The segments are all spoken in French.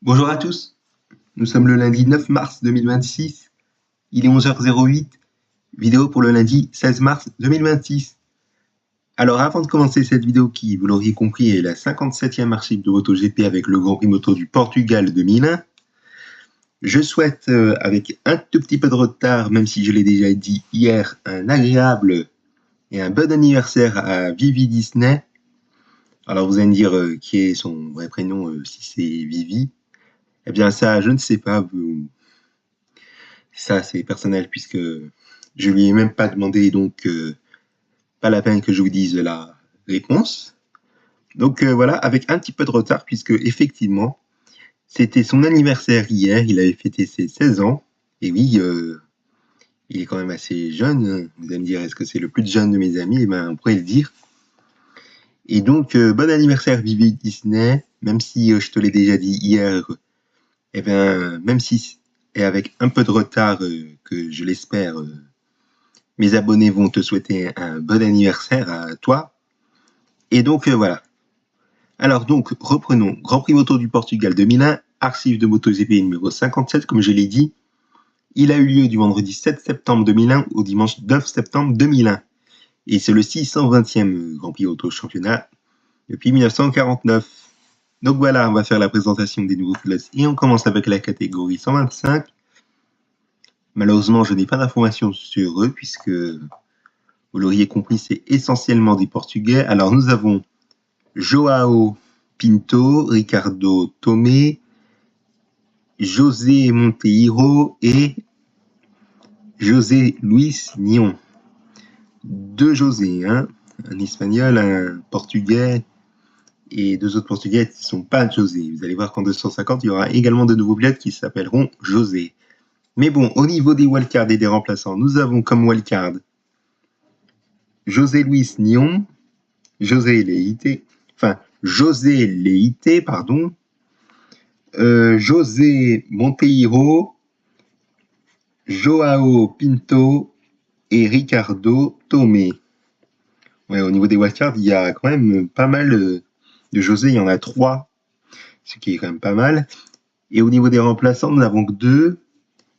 Bonjour à tous, nous sommes le lundi 9 mars 2026, il est 11h08, vidéo pour le lundi 16 mars 2026. Alors avant de commencer cette vidéo qui, vous l'auriez compris, est la 57e archive de MotoGP avec le Grand Prix Moto du Portugal 2001, je souhaite, avec un tout petit peu de retard, même si je l'ai déjà dit hier, un agréable et un bon anniversaire à Vivi Disney. Alors vous allez me dire qui est son vrai prénom, si c'est Vivi. Eh bien ça, je ne sais pas, ça c'est personnel puisque je lui ai même pas demandé, donc pas la peine que je vous dise la réponse. Donc voilà, avec un petit peu de retard puisque effectivement, c'était son anniversaire hier, il avait fêté ses 16 ans, et oui, il est quand même assez jeune, vous allez me dire, est-ce que c'est le plus jeune de mes amis? Eh ben, on pourrait le dire. Et donc, bon anniversaire Vivi Disney, même si je te l'ai déjà dit hier, eh bien, même si, et avec un peu de retard, que je l'espère, mes abonnés vont te souhaiter un bon anniversaire à toi. Et donc, voilà. Alors donc, reprenons. Grand Prix Moto du Portugal 2001, archive de MotoGP numéro 57, comme je l'ai dit. Il a eu lieu du vendredi 7 septembre 2001 au dimanche 9 septembre 2001. Et c'est le 620e Grand Prix Auto Championnat depuis 1949. Donc voilà, on va faire la présentation des nouveaux pilotes et on commence avec la catégorie 125. Malheureusement, je n'ai pas d'informations sur eux puisque, vous l'auriez compris, c'est essentiellement des Portugais. Alors nous avons Joao Pinto, Ricardo Tomé, José Monteiro et José Luis Nion. Deux José, hein, un espagnol, un portugais et deux autres portugais qui ne sont pas José. Vous allez voir qu'en 250, il y aura également de nouveaux pilotes qui s'appelleront José. Mais bon, au niveau des wildcards et des remplaçants, nous avons comme wildcard José Luis Nion, José Leite, pardon, José Monteiro, Joao Pinto et Ricardo Tomé. Ouais, au niveau des wildcards, il y a quand même pas mal de José, il y en a 3, ce qui est quand même pas mal. Et au niveau des remplaçants, nous avons 2,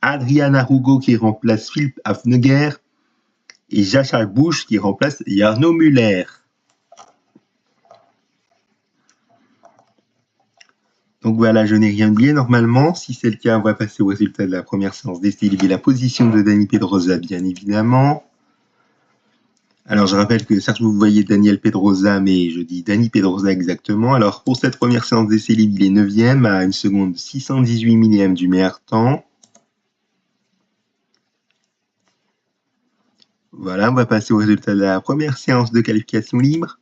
Adrian Arugo qui remplace Philippe Hafneger et Jachal Bush qui remplace Jarno Müller. Donc voilà, je n'ai rien oublié normalement. Si c'est le cas, on va passer au résultat de la première séance d'essai libre et la position de Dani Pedrosa, bien évidemment. Alors je rappelle que certes vous voyez Daniel Pedrosa, mais je dis Dani Pedrosa exactement. Alors pour cette première séance d'essai libre, il est 9e à 1 seconde 618 millième du meilleur temps. Voilà, on va passer au résultat de la première séance de qualification libre.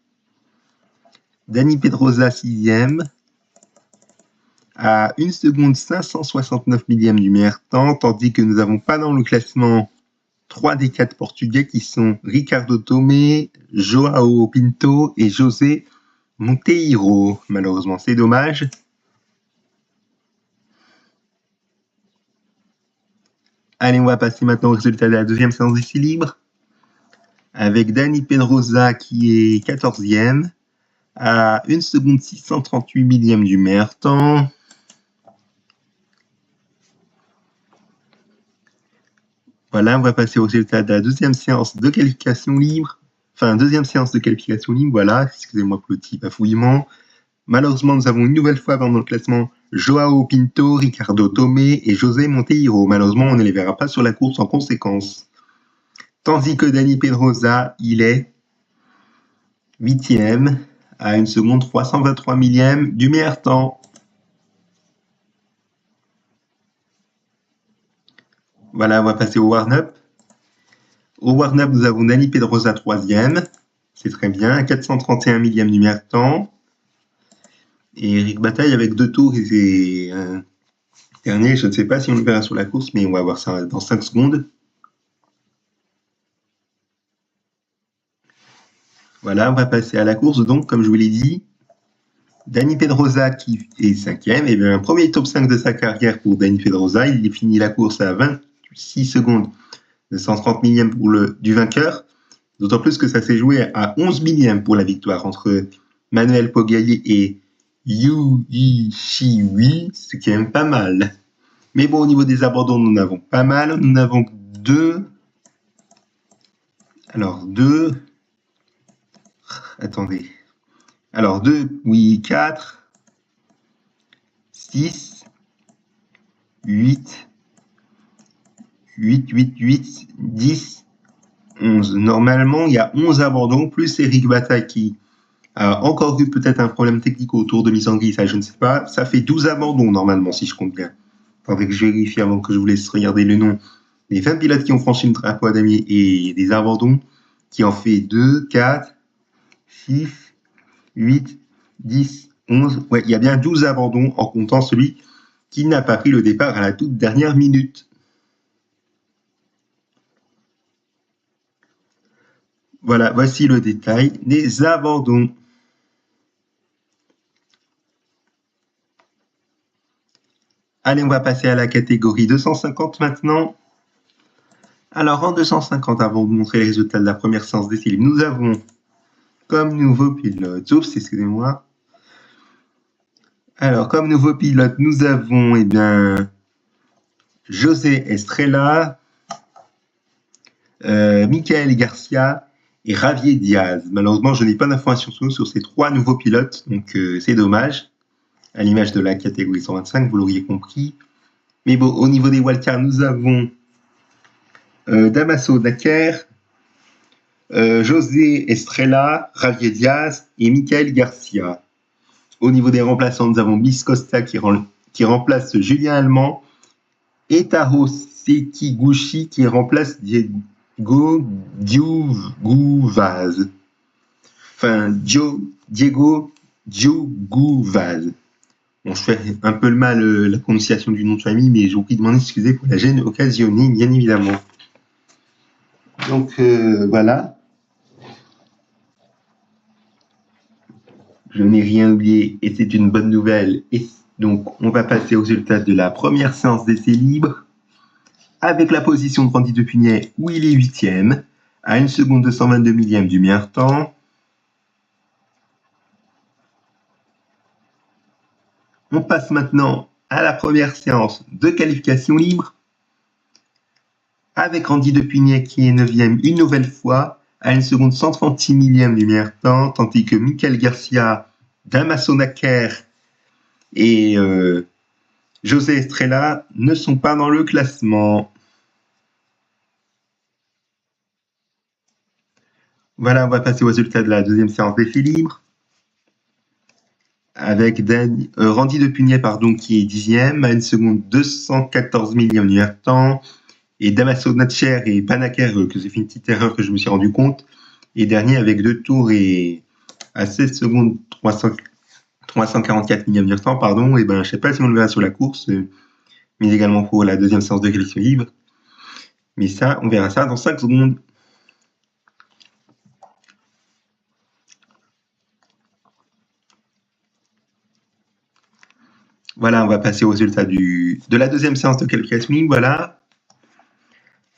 Dani Pedrosa 6e à 1 seconde 569 millième du meilleur temps, tandis que nous n'avons pas dans le classement 3 des 4 Portugais qui sont Ricardo Tomé, Joao Pinto et José Monteiro. Malheureusement, c'est dommage. Allez, on va passer maintenant au résultat de la deuxième séance d'essai libre, avec Dani Pedrosa qui est 14e à 1 seconde 638 millième du meilleur temps. Voilà, on va passer au résultat de la deuxième séance de qualification libre. Enfin, deuxième séance de qualification libre, voilà, excusez-moi pour le petit bafouillement. Malheureusement, nous avons une nouvelle fois dans le classement Joao Pinto, Ricardo Tomé et José Monteiro. Malheureusement, on ne les verra pas sur la course en conséquence. Tandis que Dani Pedrosa, il est 8e à 1 seconde 323 millième du meilleur temps. Voilà, on va passer au warm-up. Au warm-up, nous avons Dani Pedrosa 3e. C'est très bien, 431 millième du meilleur temps. Et Eric Bataille avec 2 tours et un dernier, je ne sais pas si on le verra sur la course, mais on va voir ça dans 5 secondes. Voilà, on va passer à la course. Donc, comme je vous l'ai dit, Dani Pedrosa qui est 5e, et bien un premier top 5 de sa carrière pour Dani Pedrosa. Il finit la course à 26 secondes de 130 millième du vainqueur. D'autant plus que ça s'est joué à 11 millième pour la victoire entre Manuel Poggiali et Yu, Yi, Shi, Wi, ce qui est même pas mal. Mais bon, au niveau des abandons, nous en avons pas mal. Nous n'avons que deux. Alors, deux. Attendez. Alors, 2, oui, 4, 6, 8, 8, 8, 8, 10, 11. Normalement, il y a 11 abandons, plus Eric Bataille qui a encore eu peut-être un problème technique autour de Misangui, ça je ne sais pas. Ça fait 12 abandons normalement, si je compte bien. Faudrait que je vérifie avant que je vous laisse regarder le nom. Les 20 pilotes qui ont franchi le drapeau à damier et des abandons qui en fait 2, 4, 6, 8, 10, 11. Ouais, il y a bien 12 abandons en comptant celui qui n'a pas pris le départ à la toute dernière minute. Voilà, voici le détail des abandons. Allez, on va passer à la catégorie 250 maintenant. Alors, en 250, avant de vous montrer les résultats de la première séance d'essai libre, nous avons comme nouveau pilote, oups, excusez-moi. Alors, comme nouveau pilote, nous avons, José Estrella, Michael Garcia et Javier Diaz. Malheureusement, je n'ai pas d'informations sur ces trois nouveaux pilotes, donc c'est dommage. À l'image de la catégorie 125, vous l'auriez compris. Mais bon, au niveau des wildcards, nous avons Damaso Daker, José Estrella, Javier Diaz et Michael Garcia. Au niveau des remplaçants, nous avons Miss Costa qui remplace Julien Allemand et Taro Sekiguchi qui remplace Diego Diouvaz. Enfin, Diego Diouvaz. Bon, je fais un peu le mal la prononciation du nom de famille, mais je vous prie de m'en excuser pour la gêne occasionnée, bien évidemment. Donc, voilà. Je n'ai rien oublié et c'est une bonne nouvelle. Et donc, on va passer aux résultats de la première séance d'essai libre avec la position de Randy Depugnet où il est 8e à 1 seconde 222 millième du meilleur temps. On passe maintenant à la première séance de qualification libre avec Randy Depugnet qui est 9e une nouvelle fois à 1 seconde 136 millième du meilleur temps, tandis que Michael Garcia, Damaso Daker et José Estrella ne sont pas dans le classement. Voilà, on va passer aux résultats de la deuxième séance d'essai libre avec Randy Depugnet qui est 10e à 1 seconde 214 millième du meilleur temps et Damaso Daker et Panaker, que j'ai fait une petite erreur que je me suis rendu compte, et dernier avec 2 tours et à 16 secondes 344 millième du temps, pardon. Et je sais pas si on le verra sur la course, mais également pour la deuxième séance de qualification libre. Mais ça, on verra ça dans 5 secondes. Voilà, on va passer aux résultats de la deuxième séance de qualification libre, voilà.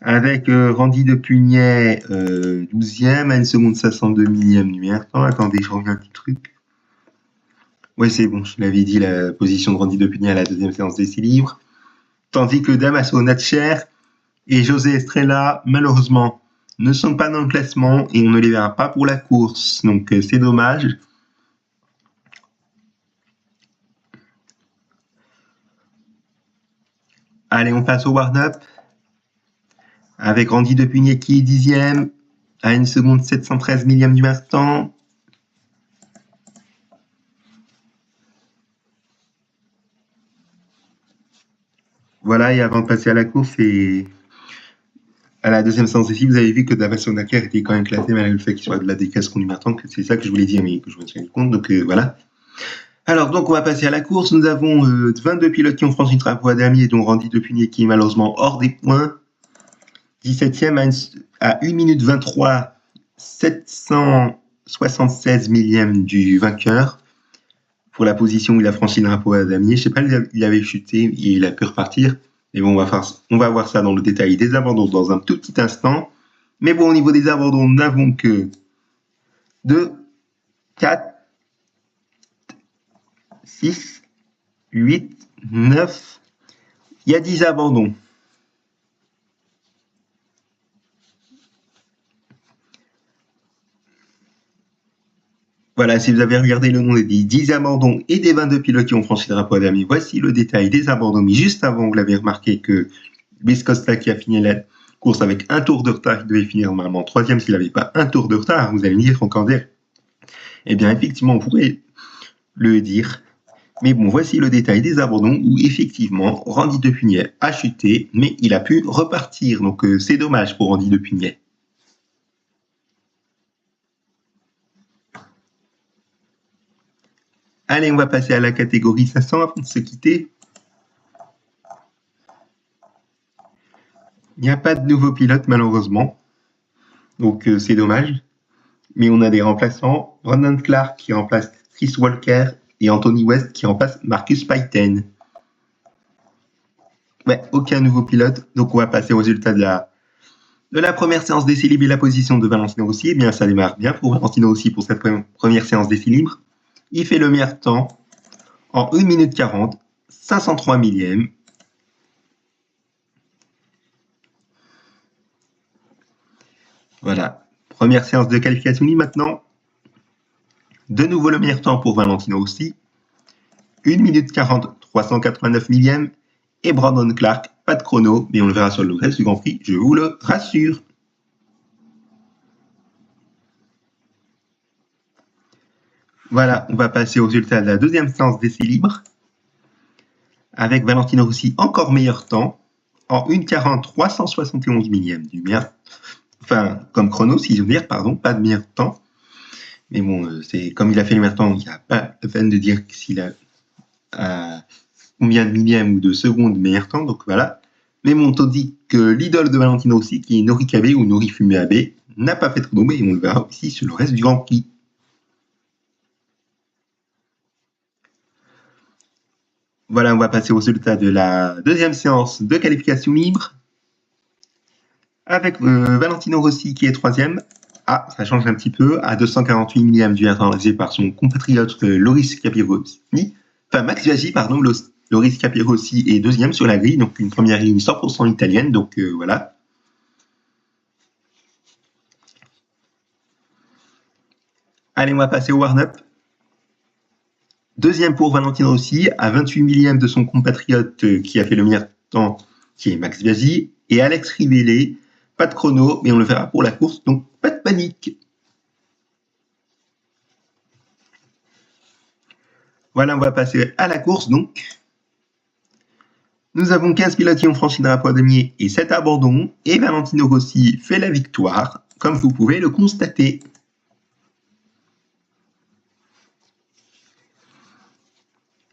Avec Randy Depugnet, 12e à 1 seconde 502 millième du meilleur temps. Attendez, je reviens un petit truc. Ouais, c'est bon, je l'avais dit, la position de Randy Depugnet à la deuxième séance d'essai libre. Tandis que Damaso Daker et José Estrella, malheureusement, ne sont pas dans le classement et on ne les verra pas pour la course. Donc, c'est dommage. Allez, on passe au warm-up avec Randy Depugnet qui est 10e à 1 seconde 713 millième du meilleur temps. Voilà, et avant de passer à la course et à la deuxième séance ici, vous avez vu que Damaso Daker était quand même classé malgré le fait qu'il soit de la décasse qu'on lui attend. C'est ça que je voulais dire, mais que je me suis rendu compte. Donc voilà. Alors, donc, on va passer à la course. Nous avons 22 pilotes qui ont franchi le drapeau à damier, dont Randy Depugnet qui est malheureusement hors des points. 17e à 1 minute 23, 776 millième du vainqueur pour la position où il a franchi le drapeau à damier. Je sais pas, il avait chuté et il a pu repartir. Mais bon, on va voir ça dans le détail des abandons dans un tout petit instant. Mais bon, au niveau des abandons, nous n'avons que 2, 4, 6, 8, 9. Il y a 10 abandons. Voilà, si vous avez regardé le nom des 10 abandons et des 22 pilotes qui ont franchi le drapeau d'Ami, voici le détail des abandons. Mais juste avant, vous l'avez remarqué que Luis Costa, qui a fini la course avec un tour de retard, il devait finir normalement troisième s'il n'avait pas un tour de retard. Vous allez me dire encore dire. Eh bien, effectivement, on pourrait le dire. Mais bon, voici le détail des abandons où effectivement, Randy Depugnet a chuté, mais il a pu repartir. Donc, c'est dommage pour Randy Depugnet. Allez, on va passer à la catégorie 500 avant de se quitter. Il n'y a pas de nouveau pilote malheureusement, donc c'est dommage. Mais on a des remplaçants, Brandon Clark qui remplace Chris Walker et Anthony West qui remplace Marcus Payten. Ouais, aucun nouveau pilote, donc on va passer au résultat de la première séance d'essai libre et la position de Valentino Rossi. Eh bien, ça démarre bien pour Valentino Rossi pour cette première séance d'essai libre. Il fait le meilleur temps en 1 minute 40, 503 millièmes. Voilà, première séance de qualification libre maintenant. De nouveau le meilleur temps pour Valentino Rossi. 1 minute 40, 389 millièmes. Et Brandon Clark, pas de chrono, mais on le verra sur le reste du Grand Prix, je vous le rassure. Voilà, on va passer au résultat de la deuxième séance d'essai libre. Avec Valentino Rossi, encore meilleur temps. En 1 40, 371 millièmes du meilleur. Enfin, comme chrono, si je veux dire, pardon, pas de meilleur temps. Mais bon, c'est comme il a fait le meilleur temps, il n'y a pas de peine de dire s'il a combien de millièmes ou de secondes de meilleur temps, donc voilà. Mais bon, on dit que l'idole de Valentino Rossi, qui est Nori Kabe ou Nori Fumé Abe, n'a pas fait trop et on le verra aussi sur le reste du Grand Prix. Voilà, on va passer au résultat de la deuxième séance de qualification libre. Avec Valentino Rossi qui est troisième. Ah, ça change un petit peu, à 248 millièmes du temps réalisé par son compatriote Loris Capirossi. Enfin, Max Biaggi, pardon, Loris Capirossi est deuxième sur la grille, donc une première ligne 100% italienne, donc voilà. Allez, on va passer au warm-up. Deuxième pour Valentino Rossi, à 28 millièmes de son compatriote qui a fait le meilleur temps, qui est Max Biaggi, et Alex Rivellet, pas de chrono, mais on le verra pour la course, donc pas de panique. Voilà, on va passer à la course, donc. Nous avons 15 pilotes qui ont franchi le drapeau damier et 7 abandons, et Valentino Rossi fait la victoire, comme vous pouvez le constater.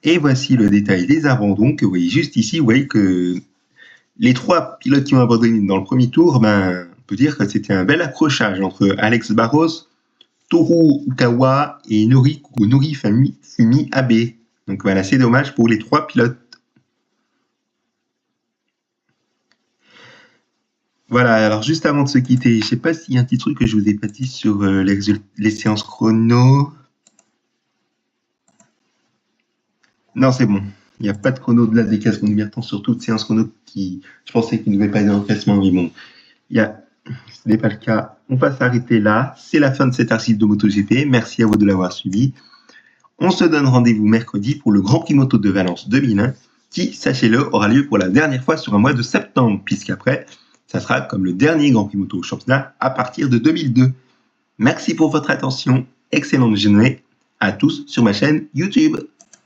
Et voici le détail des abandons que vous voyez juste ici. Vous voyez que les 3 pilotes qui ont abandonné dans le premier tour, on peut dire que c'était un bel accrochage entre Alex Barros, Toru Ukawa et Nori Fumi Abe. Donc voilà, c'est dommage pour les 3 pilotes. Voilà, alors juste avant de se quitter, je ne sais pas s'il y a un petit truc que je vous ai pas dit sur les séances chrono. Non, c'est bon. Il n'y a pas de chrono de la des casques de temps sur toute séance chrono qui, je pensais qu'il ne devait pas être dans le classement, mais bon, ce n'est pas le cas. On va s'arrêter là. C'est la fin de cet archive de MotoGP. Merci à vous de l'avoir suivi. On se donne rendez-vous mercredi pour le Grand Prix Moto de Valence 2001, qui, sachez-le, aura lieu pour la dernière fois sur un mois de septembre, puisqu'après, ça sera comme le dernier Grand Prix Moto au championnat à partir de 2002. Merci pour votre attention. Excellente journée à tous sur ma chaîne YouTube.